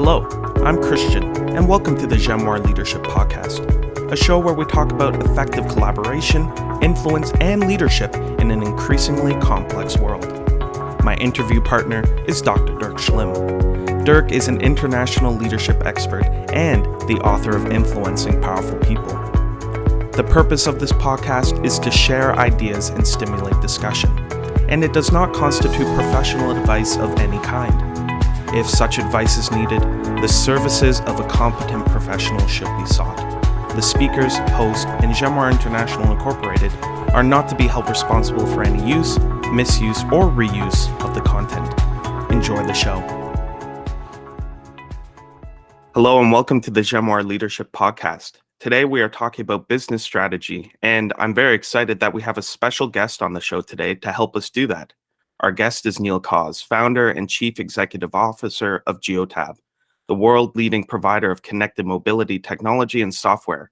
Hello, I'm Christian, and welcome to the Jenoir Leadership Podcast, a show where we talk about effective collaboration, influence, and leadership in an increasingly complex world. My interview partner is Dr. Dirk Schlimm. Dirk is an international leadership expert and the author of Influencing Powerful People. The purpose of this podcast is to share ideas and stimulate discussion, and it does not constitute professional advice of any kind. If such advice is needed, the services of a competent professional should be sought. The speakers, host, and Jenoir International Incorporated are not to be held responsible for any use, misuse, or reuse of the content. Enjoy the show. Hello and welcome to the Jenoir Leadership Podcast. Today we are talking about business strategy, and I'm very excited that we have a special guest on the show today to help us do that. Our guest is Cawse, founder and chief executive officer of Geotab, the world-leading provider of connected mobility technology and software.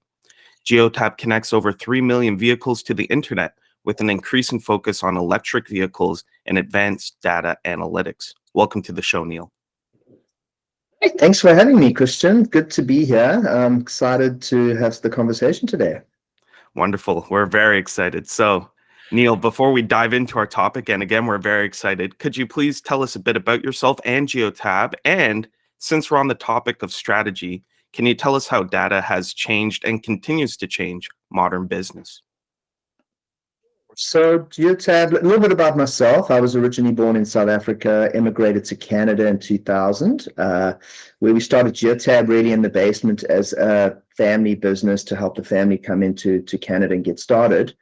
Geotab connects over 3 million vehicles to the internet with an increasing focus on electric vehicles and advanced data analytics. Welcome to the show, Neil. Hey, thanks for having me, Christian. Good to be here. I'm excited to have the conversation today. Wonderful. We're very excited. So, Neil, before we dive into our topic, and again, we're very excited, could you please tell us a bit about yourself and Geotab? And since we're on the topic of strategy, can you tell us how data has changed and continues to change modern business? So Geotab, a little bit about myself. I was originally born in South Africa, immigrated to Canada in 2000, where we started Geotab really in the basement as a family business to help the family come into Canada and get started.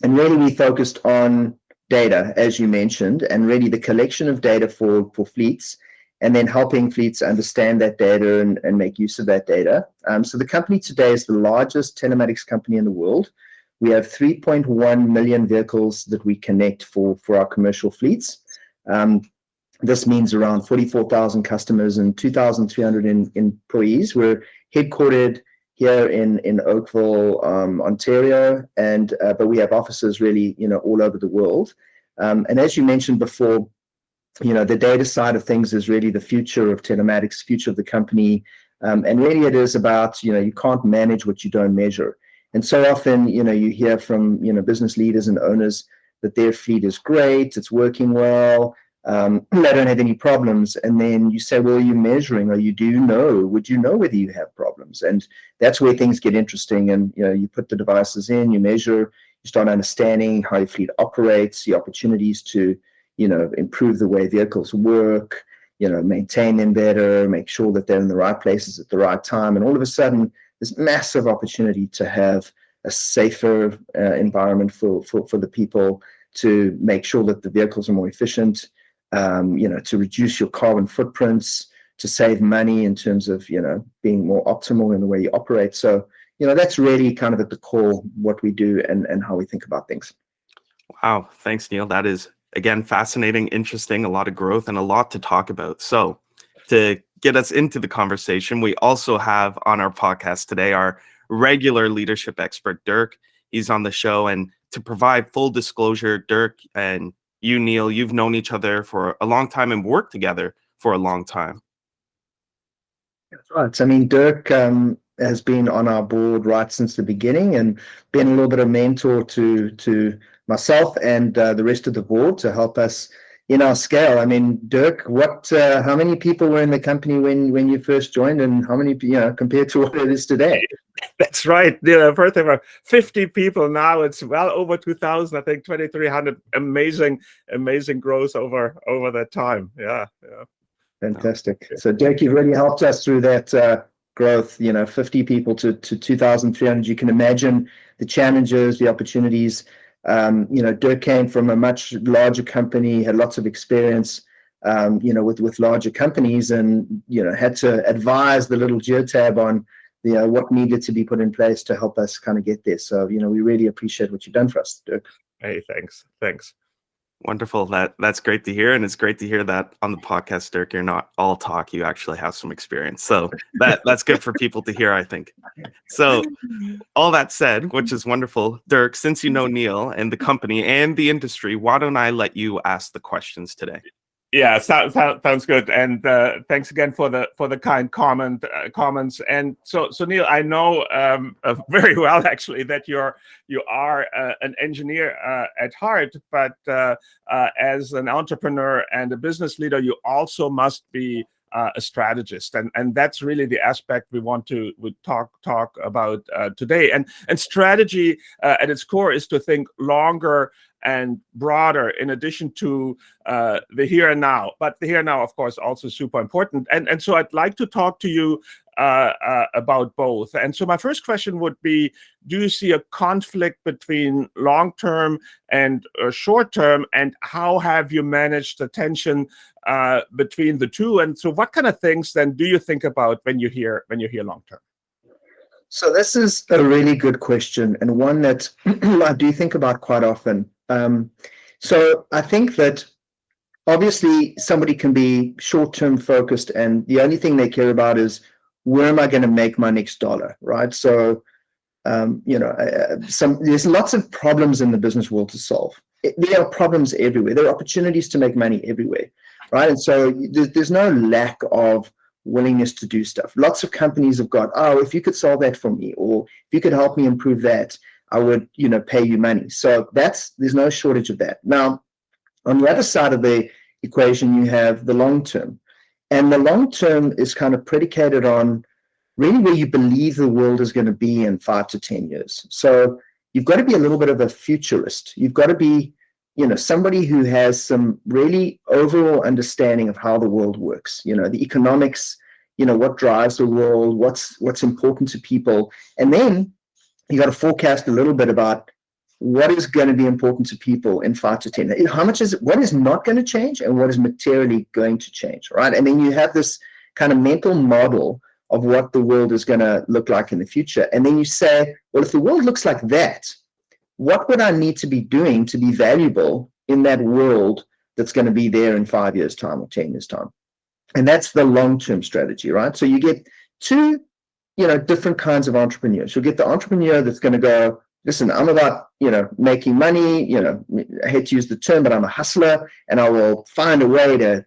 And really we focused on data, as you mentioned, and really the collection of data for fleets, and then helping fleets understand that data and make use of that data. So the company today is the largest telematics company in the world. We have 3.1 million vehicles that we connect for our commercial fleets. This means around 44,000 customers and 2,300 employees. We're headquartered here in Oakville, Ontario, and but we have offices really, all over the world. And as you mentioned before, the data side of things is really the future of telematics, future of the company, and really it is about, you can't manage what you don't measure. And so often, you hear from, business leaders and owners that their fleet is great, it's working well, they don't have any problems. And then you say, well, are you measuring, or would you know whether you have problems? And that's where things get interesting. And, you put the devices in, you measure, you start understanding how your fleet operates, the opportunities to, improve the way vehicles work, maintain them better, make sure that they're in the right places at the right time. And all of a sudden, this massive opportunity to have a safer environment for the people, to make sure that the vehicles are more efficient, to reduce your carbon footprints, to save money in terms of, being more optimal in the way you operate. So, that's really kind of at the core what we do and how we think about things. Wow. Thanks, Neil. That is, again, fascinating, interesting, a lot of growth and a lot to talk about. So to get us into the conversation, we also have on our podcast today our regular leadership expert, Dirk. He's on the show, and to provide full disclosure, Dirk and you, Neil, you've known each other for a long time and worked together for a long time. That's right. I mean, Dirk has been on our board right since the beginning and been a little bit of mentor to myself and the rest of the board to help us in our scale. I mean, Dirk, how many people were in the company when you first joined, and how many, compared to what it is today? That's right. First there were 50 people. Now it's well over 2,000. I think 2,300. Amazing growth over that time. Yeah. Fantastic. So, Dirk, you've really helped us through that growth. 50 people to 2,300. You can imagine the challenges, the opportunities. Dirk came from a much larger company, had lots of experience, with larger companies, and had to advise the little Geotab on what needed to be put in place to help us kind of get there. So, we really appreciate what you've done for us, Dirk. Hey, thanks. Wonderful. That's great to hear. And it's great to hear that on the podcast, Dirk, you're not all talk, you actually have some experience. So that's good for people to hear, I think. So all that said, which is wonderful, Dirk, since you know Neil and the company and the industry, why don't I let you ask the questions today? Yeah, sounds good. And thanks again for the kind comments. And so Neil, I know very well actually that you are an engineer at heart, but as an entrepreneur and a business leader, you also must be a strategist, and that's really the aspect we want to talk about today. And strategy at its core is to think longer and broader, in addition to the here and now. But the here and now, of course, also super important. And so I'd like to talk to you about both. And so my first question would be, do you see a conflict between long-term and short-term, and how have you managed the tension between the two? And so what kind of things then do you think about when you hear long-term? So this is a really good question, and one that I do think about quite often. So I think that obviously somebody can be short-term focused, and the only thing they care about is, where am I going to make my next dollar, right? So, there's lots of problems in the business world to solve. There are problems everywhere. There are opportunities to make money everywhere, right? And so there's no lack of willingness to do stuff. Lots of companies have got, oh, if you could solve that for me, or if you could help me improve that, I would, pay you money. So there's no shortage of that. Now, on the other side of the equation, you have the long term. And the long term is kind of predicated on really where you believe the world is going to be in 5 to 10 years. So you've got to be a little bit of a futurist. You've got to be, somebody who has some really overall understanding of how the world works, the economics, what drives the world, what's important to people. And then you got to forecast a little bit about what is going to be important to people in 5 to 10. What is not going to change and what is materially going to change, right? And then you have this kind of mental model of what the world is going to look like in the future. And then you say, well, if the world looks like that, what would I need to be doing to be valuable in that world that's going to be there in 5 years' time or 10 years' time? And that's the long-term strategy, right? So you get two, different kinds of entrepreneurs. You'll get the entrepreneur that's going to go, listen, I'm about, making money, I hate to use the term, but I'm a hustler, and I will find a way to,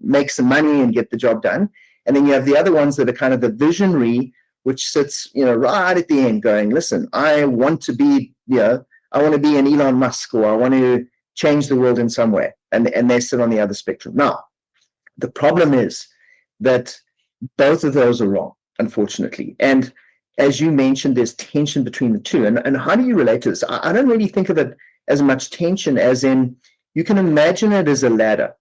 make some money and get the job done. And then you have the other ones that are kind of the visionary, which sits, right at the end going, listen, I want to be, I want to be an Elon Musk, or I want to change the world in some way. And they sit on the other spectrum. Now, the problem is that both of those are wrong, unfortunately. And as you mentioned, there's tension between the two. And how do you relate to this? I don't really think of it as much tension as in, you can imagine it as a ladder,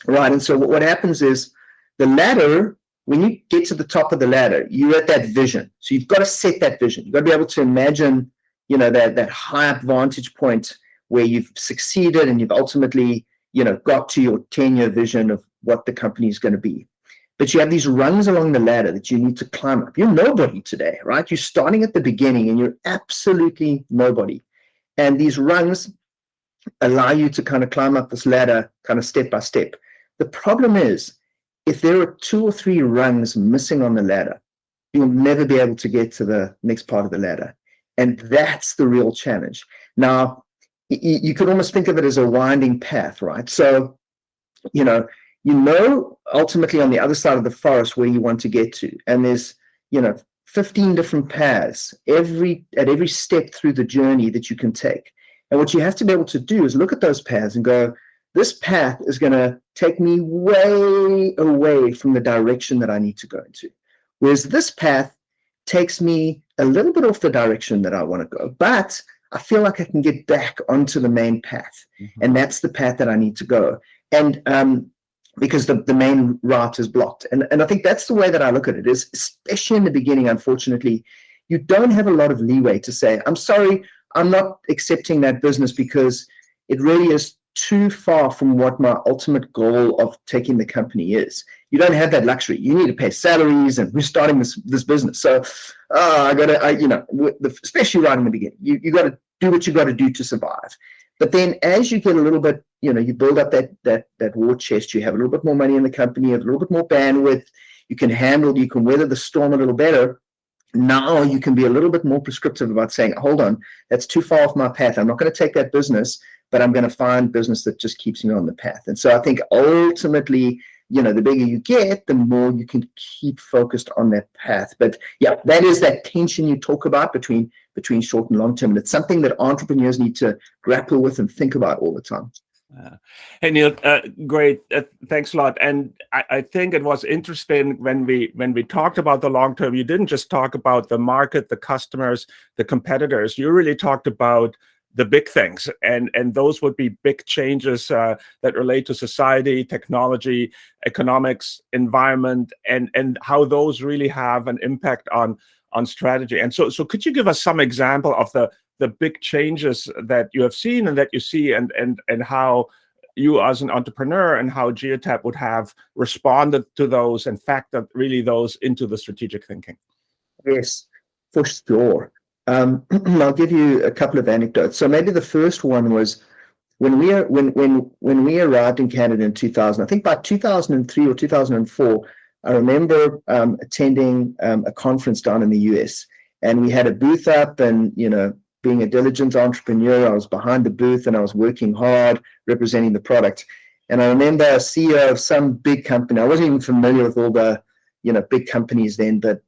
right? And so what happens is, the ladder, when you get to the top of the ladder, you're at that vision. So you've got to set that vision. You've got to be able to imagine, that high up vantage point where you've succeeded and you've ultimately, got to your 10-year vision of what the company is going to be. But you have these rungs along the ladder that you need to climb up. You're nobody today, right? You're starting at the beginning and you're absolutely nobody. And these rungs allow you to kind of climb up this ladder kind of step by step. The problem is, if there are 2 or 3 rungs missing on the ladder, you'll never be able to get to the next part of the ladder. And that's the real challenge. Now, you could almost think of it as a winding path, right? So, ultimately on the other side of the forest where you want to get to. And there's, 15 different paths at every step through the journey that you can take. And what you have to be able to do is look at those paths and go, this path is going to take me way away from the direction that I need to go into. Whereas this path takes me a little bit off the direction that I want to go, but I feel like I can get back onto the main path. Mm-hmm. And that's the path that I need to go. And because the main route is blocked. And I think that's the way that I look at it, is especially in the beginning, unfortunately, you don't have a lot of leeway to say, I'm sorry, I'm not accepting that business because it really is too far from what my ultimate goal of taking the company is. You don't have that luxury. You need to pay salaries, and we're starting this business. So especially right in the beginning, you got to do what you got to do to survive. But then as you get a little bit, you build up that war chest, you have a little bit more money in the company, you have a little bit more bandwidth, you can weather the storm a little better. Now you can be a little bit more prescriptive about saying, hold on, that's too far off my path. I'm not going to take that business, but I'm going to find business that just keeps me on the path. And so I think ultimately, the bigger you get, the more you can keep focused on that path. But yeah, that is that tension you talk about between short and long term. And it's something that entrepreneurs need to grapple with and think about all the time. Hey Neil, great, thanks a lot. And I think it was interesting when we talked about the long term. You didn't just talk about the market, the customers, the competitors. You really talked about the big things, and those would be big changes that relate to society, technology, economics, environment, and how those really have an impact on strategy. And so could you give us some example of the big changes that you have seen and that you see, and how you as an entrepreneur and how Geotab would have responded to those and factored really those into the strategic thinking? Yes, for sure. I'll give you a couple of anecdotes. So maybe the first one was when we arrived in Canada in 2000. I think by 2003 or 2004, I remember attending a conference down in the US, and we had a booth up, and being a diligent entrepreneur, I was behind the booth and I was working hard representing the product. And I remember a CEO of some big company. I wasn't even familiar with all the big companies then, but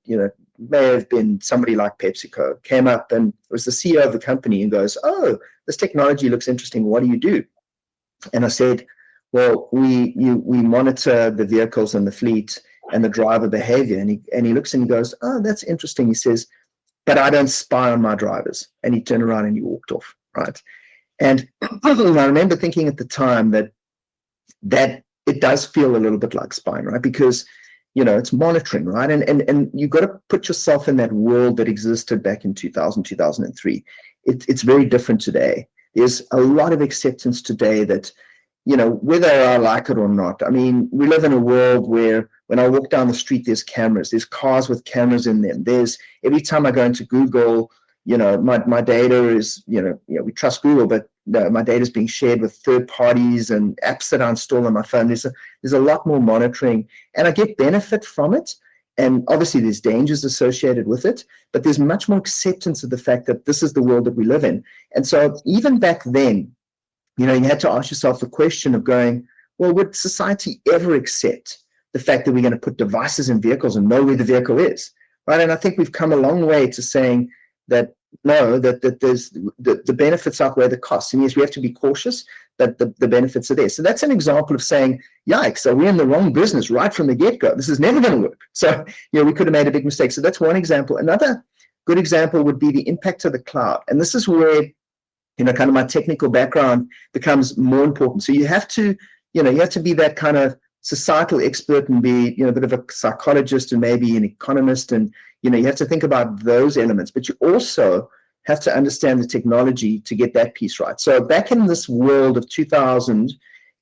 may have been somebody like PepsiCo, came up and was the CEO of the company and goes, "Oh, this technology looks interesting. What do you do?" And I said, "Well, we monitor the vehicles and the fleet and the driver behavior." And he looks and he goes, "Oh, that's interesting." He says, "But I don't spy on my drivers." And he turned around and he walked off, right? And I remember thinking at the time that it does feel a little bit like spying, right? Because it's monitoring, right? And you've got to put yourself in that world that existed back in 2000, 2003. It's very different today. There's a lot of acceptance today that, whether I like it or not, I mean, we live in a world where when I walk down the street, there's cameras, there's cars with cameras in them. There's, every time I go into Google, my data is, we trust Google, but my data is being shared with third parties and apps that I install on my phone. There's a lot more monitoring, and I get benefit from it. And obviously there's dangers associated with it, but there's much more acceptance of the fact that this is the world that we live in. And so even back then, you had to ask yourself the question of going, well, would society ever accept the fact that we're going to put devices in vehicles and know where the vehicle is, right? And I think we've come a long way to saying that no, that there's the benefits outweigh the costs. And yes, we have to be cautious, but the benefits are there. So that's an example of saying, yikes, so we're in the wrong business right from the get-go. This is never going to work. So, we could have made a big mistake. So that's one example. Another good example would be the impact of the cloud. And this is where, kind of my technical background becomes more important. So you have to be that kind of societal expert and be, a bit of a psychologist and maybe an economist, and you have to think about those elements, but you also have to understand the technology to get that piece right. So back in this world of 2000,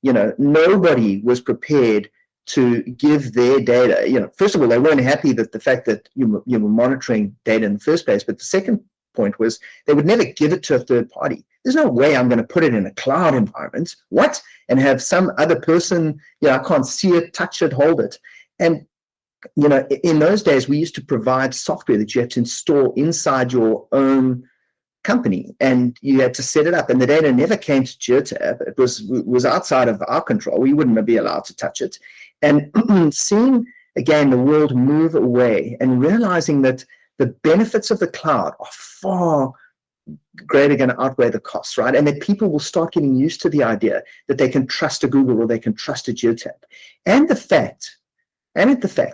nobody was prepared to give their data. First of all, they weren't happy that the fact that you were monitoring data in the first place, but the second point was they would never give it to a third party. There's no way I'm going to put it in a cloud environment. What? And have some other person, I can't see it, touch it, hold it. And, in those days, we used to provide software that you had to install inside your own company, and you had to set it up. And the data never came to Geotab. It was outside of our control. We wouldn't be allowed to touch it. And seeing, again, the world move away and realizing that the benefits of the cloud are far greater, going to outweigh the costs, right? And that people will start getting used to the idea that they can trust a Google or they can trust a Geotab. And the fact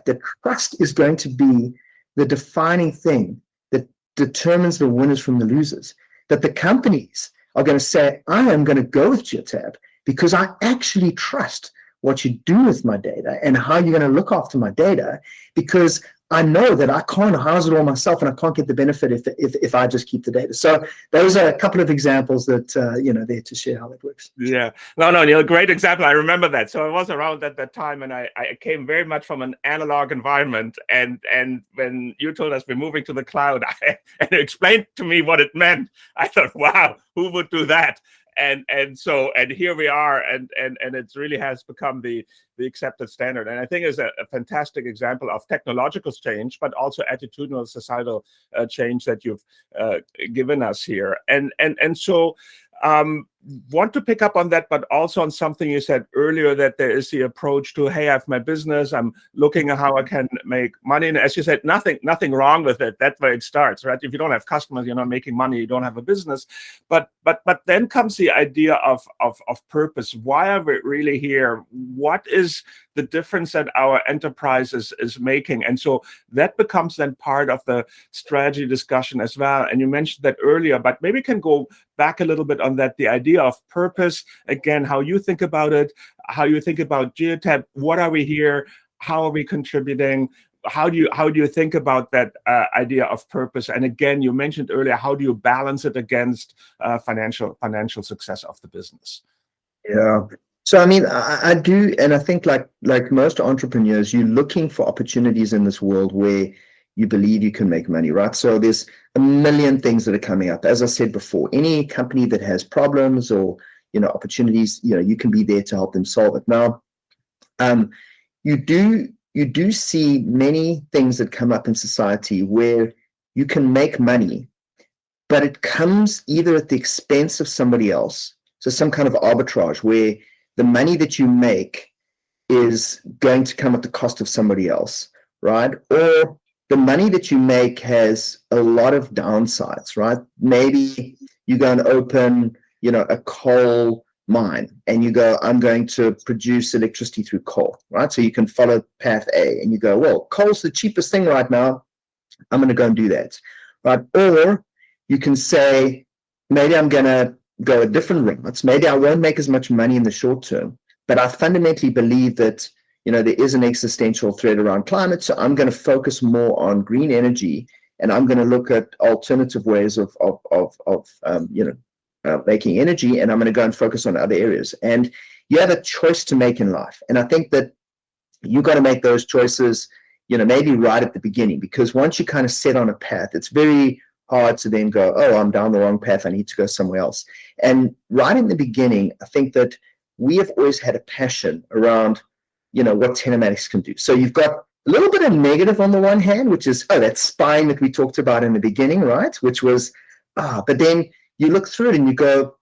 that trust is going to be the defining thing that determines the winners from the losers. That the companies are going to say, I am going to go with Geotab because I actually trust what you do with my data and how you're going to look after my data, because I know that I can't house it all myself and I can't get the benefit if I just keep the data. So those are a couple of examples that, there to share how that works. Yeah. No, Neil, great example. I remember that. So I was around at that time, and I came very much from an analog environment. And when you told us we're moving to the cloud and explained to me what it meant, I thought, wow, who would do that? And here we are, and it really has become the accepted standard. And I think it's a fantastic example of technological change, but also attitudinal societal change that you've given us here. And so want to pick up on that, but also on something you said earlier, that there is the approach to, hey, I have my business, I'm looking at how I can make money. And as you said, nothing wrong with it. That's where it starts, right? If you don't have customers, you're not making money, you don't have a business. But then comes the idea of purpose. Why are we really here? What is the difference that our enterprise is making? And so that becomes then part of the strategy discussion as well. And you mentioned that earlier, but maybe we can go back a little bit on that, the idea of purpose, again, how you think about it, how you think about Geotab, what are we here, how are we contributing, how do you think about that idea of purpose? And again, you mentioned earlier, how do you balance it against financial success of the business? Yeah. So, I mean, I do, and I think like most entrepreneurs, you're looking for opportunities in this world where you believe you can make money, right? So there's a million things that are coming up. As I said before, any company that has problems or, opportunities, you can be there to help them solve it. Now, you do see many things that come up in society where you can make money, but it comes either at the expense of somebody else. So some kind of arbitrage where the money that you make is going to come at the cost of somebody else, right? Or the money that you make has a lot of downsides, right? Maybe you go and open, a coal mine and you go, I'm going to produce electricity through coal, right? So you can follow path A and you go, well, coal's the cheapest thing right now, I'm going to go and do that, right? Or you can say, maybe I'm going to go a different route. Maybe I won't make as much money in the short term, but I fundamentally believe that there is an existential threat around climate, so I'm going to focus more on green energy, and I'm going to look at alternative ways of making energy, and I'm going to go and focus on other areas. And you have a choice to make in life, and I think that you got to make those choices, maybe right at the beginning, because once you kind of set on a path, it's very hard to then go, oh, I'm down the wrong path, I need to go somewhere else. And right in the beginning, I think that we have always had a passion around what telematics can do. So you've got a little bit of negative on the one hand, which is, that spying that we talked about in the beginning, right? Which was, but then you look through it and you go,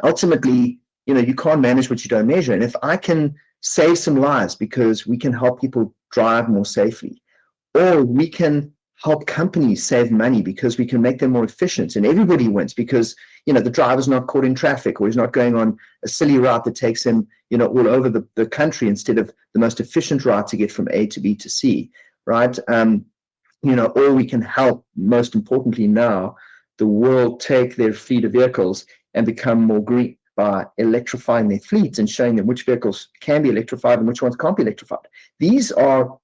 ultimately, you can't manage what you don't measure. And if I can save some lives because we can help people drive more safely, or we can help companies save money because we can make them more efficient, and everybody wins because the driver's not caught in traffic, or he's not going on a silly route that takes him all over the country instead of the most efficient route to get from A to B to C, right? Or we can help, most importantly now, the world take their fleet of vehicles and become more green by electrifying their fleets and showing them which vehicles can be electrified and which ones can't be electrified. These are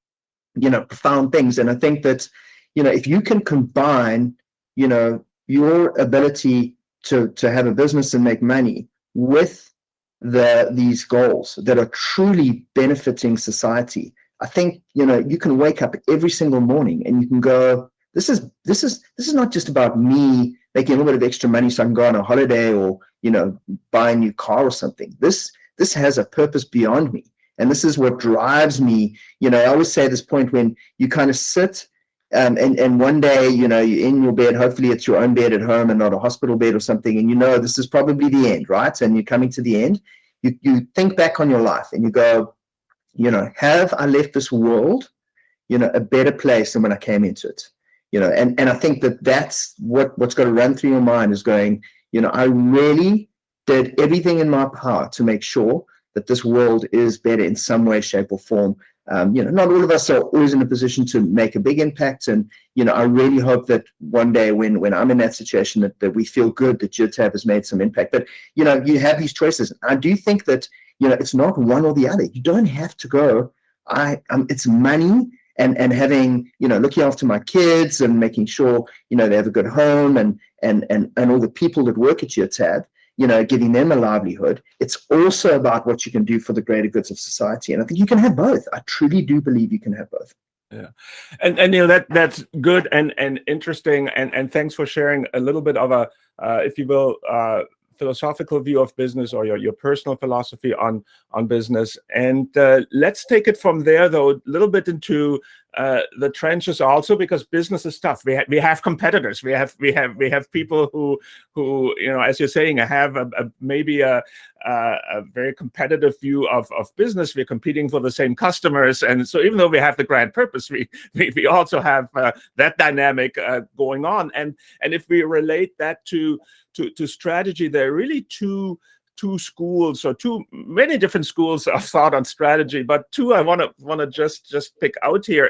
profound things, and I think that if you can combine, your ability to have a business and make money with these goals that are truly benefiting society, I think, you can wake up every single morning and you can go, this is not just about me making a little bit of extra money so I can go on a holiday or, buy a new car or something. This has a purpose beyond me. And this is what drives me. I always say this point when you kind of sit and one day, you're in your bed, hopefully it's your own bed at home and not a hospital bed or something, and this is probably the end, right? And you're coming to the end. You think back on your life and you go, have I left this world, a better place than when I came into it? And I think that's what's got to run through your mind is going, I really did everything in my power to make sure that this world is better in some way, shape, or form. Not all of us are always in a position to make a big impact. And, I really hope that one day when I'm in that situation that we feel good that Geotab has made some impact. But, you have these choices. I do think that, it's not one or the other. You don't have to go, it's money and having, looking after my kids and making sure, they have a good home and all the people that work at Geotab, giving them a livelihood. It's also about what you can do for the greater goods of society. And I think you can have both. I truly do believe you can have both. Yeah. And that's good and interesting. And thanks for sharing a little bit of a, if you will, philosophical view of business or your personal philosophy on business. And let's take it from there, though, a little bit into the trenches also, because business is tough. We have competitors. We have people who as you're saying, have maybe a very competitive view of business. We're competing for the same customers, and so even though we have the grand purpose, we also have that dynamic going on. And if we relate that to strategy, there are really two schools, or too many different schools of thought on strategy, but two I want to just pick out here.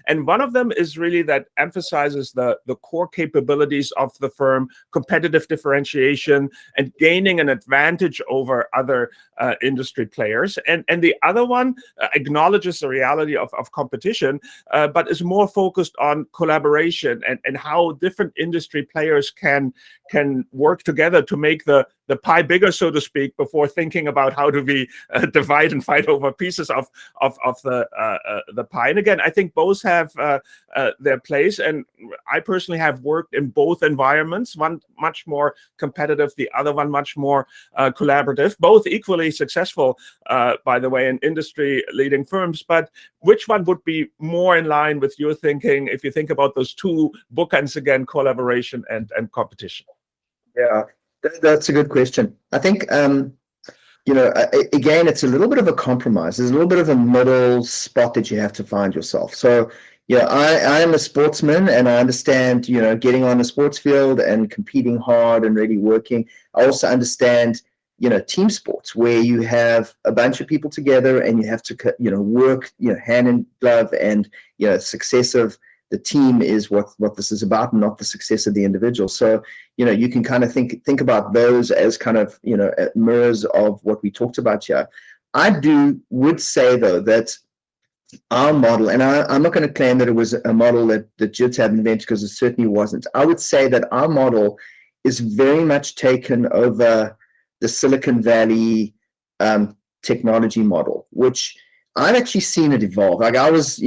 And one of them is really that emphasizes the core capabilities of the firm, competitive differentiation, and gaining an advantage over other industry players. And the other one acknowledges the reality of competition, but is more focused on collaboration and how different industry players can work together to make the pie bigger, so to speak, before thinking about how do we divide and fight over pieces of the pie. And again, I think both have their place. And I personally have worked in both environments, one much more competitive, the other one much more collaborative, both equally successful, by the way, in industry leading firms. But which one would be more in line with your thinking if you think about those two bookends again, collaboration and competition? Yeah, that's a good question. I think, again, it's a little bit of a compromise. There's a little bit of a middle spot that you have to find yourself. So, I am a sportsman, and I understand, getting on a sports field and competing hard and really working. I also understand, team sports, where you have a bunch of people together and you have to, work, hand in glove, and, success of the team is what this is about, not the success of the individual. So, you can kind of think about those as kind of, mirrors of what we talked about here. I would say, though, that our model, and I'm not going to claim that it was a model that Geotab invented, because it certainly wasn't. I would say that our model is very much taken over the Silicon Valley technology model, which I've actually seen it evolve. Like, I was,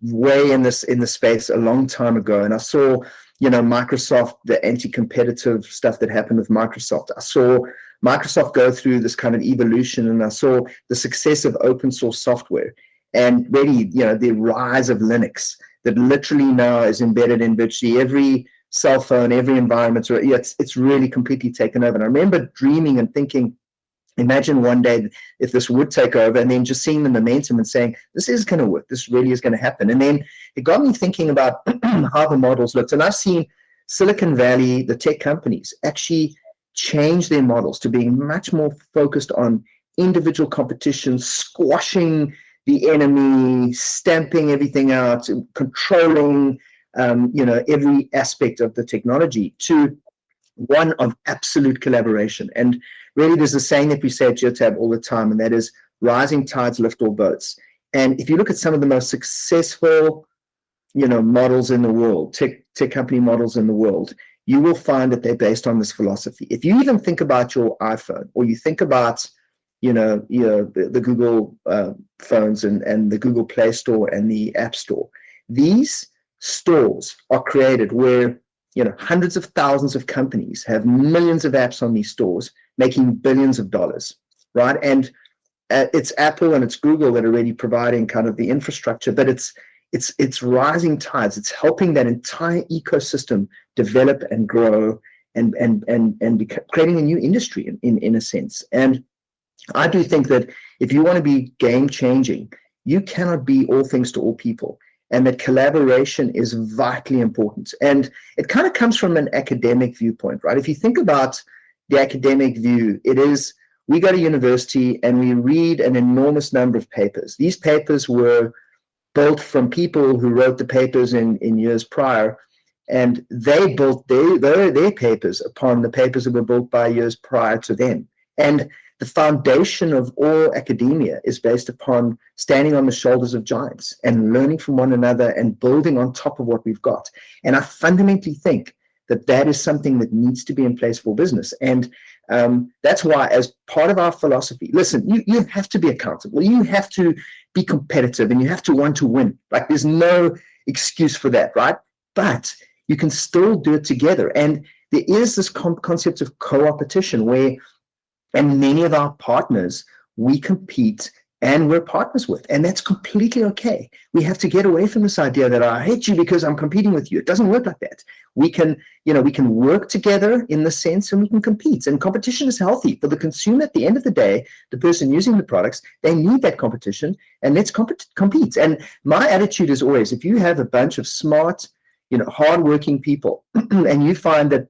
way in the space a long time ago, and I saw Microsoft, the anti-competitive stuff that happened with Microsoft. I saw Microsoft go through this kind of evolution, and I saw the success of open source software, and really the rise of Linux, that literally now is embedded in virtually every cell phone, every environment. So it's really completely taken over. And I remember dreaming and thinking, imagine one day if this would take over, and then just seeing the momentum and saying, this is going to work. This really is going to happen. And then it got me thinking about how the models looked. And I've seen Silicon Valley, the tech companies, actually change their models to being much more focused on individual competition, squashing the enemy, stamping everything out, controlling, every aspect of the technology, to one of absolute collaboration. And really, there's a saying that we say at Geotab all the time, and that is, rising tides lift all boats. And if you look at some of the most successful, models in the world, tech company models in the world, you will find that they're based on this philosophy. If you even think about your iPhone, or you think about, the Google phones and the Google Play Store and the App Store, these stores are created where hundreds of thousands of companies have millions of apps on these stores, making billions of dollars, right? And it's Apple and it's Google that are really providing kind of the infrastructure, but it's rising tides. It's helping that entire ecosystem develop and grow and creating a new industry in a sense. And I do think that if you want to be game changing, you cannot be all things to all people, and that collaboration is vitally important. And it kind of comes from an academic viewpoint, right? If you think about the academic view, it is, we go to university and we read an enormous number of papers. These papers were built from people who wrote the papers in years prior, and they built their papers upon the papers that were built by years prior to them. And the foundation of all academia is based upon standing on the shoulders of giants and learning from one another and building on top of what we've got. And I fundamentally think that is something that needs to be in place for business. And that's why, as part of our philosophy, listen, you have to be accountable. You have to be competitive, and you have to want to win. Like, there's no excuse for that, right? But you can still do it together. And there is this concept of co-opetition where, and many of our partners, we compete and we're partners with, and that's completely okay. We have to get away from this idea that I hate you because I'm competing with you. It doesn't work like that. We can work together in the sense, and we can compete. And competition is healthy for the consumer. At the end of the day, the person using the products, they need that competition, and let's compete. And my attitude is always, if you have a bunch of smart, hardworking people, and you find that,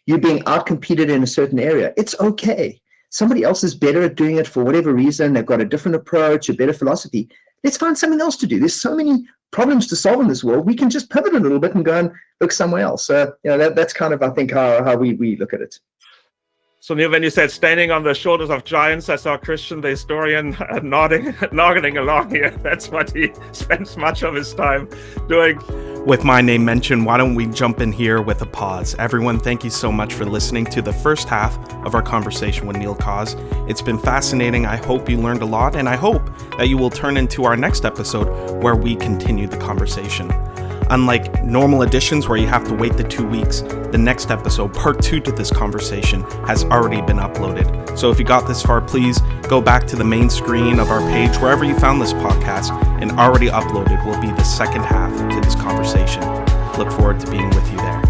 you're being outcompeted in a certain area, it's okay. Somebody else is better at doing it for whatever reason. They've got a different approach, a better philosophy. Let's find something else to do. There's so many problems to solve in this world. We can just pivot a little bit and go and look somewhere else. So, that's kind of, I think, how we look at it. So, Neil, when you said standing on the shoulders of giants, I saw Christian, the historian, nodding along here. That's what he spends much of his time doing. With my name mentioned, why don't we jump in here with a pause? Everyone, thank you so much for listening to the first half of our conversation with Neil Cawse. It's been fascinating. I hope you learned a lot, and I hope that you will turn into our next episode where we continue the conversation. Unlike normal editions where you have to wait the 2 weeks, the next episode, part 2 to this conversation, has already been uploaded. So if you got this far, please go back to the main screen of our page, wherever you found this podcast, and already uploaded will be the second half to this conversation. Look forward to being with you there.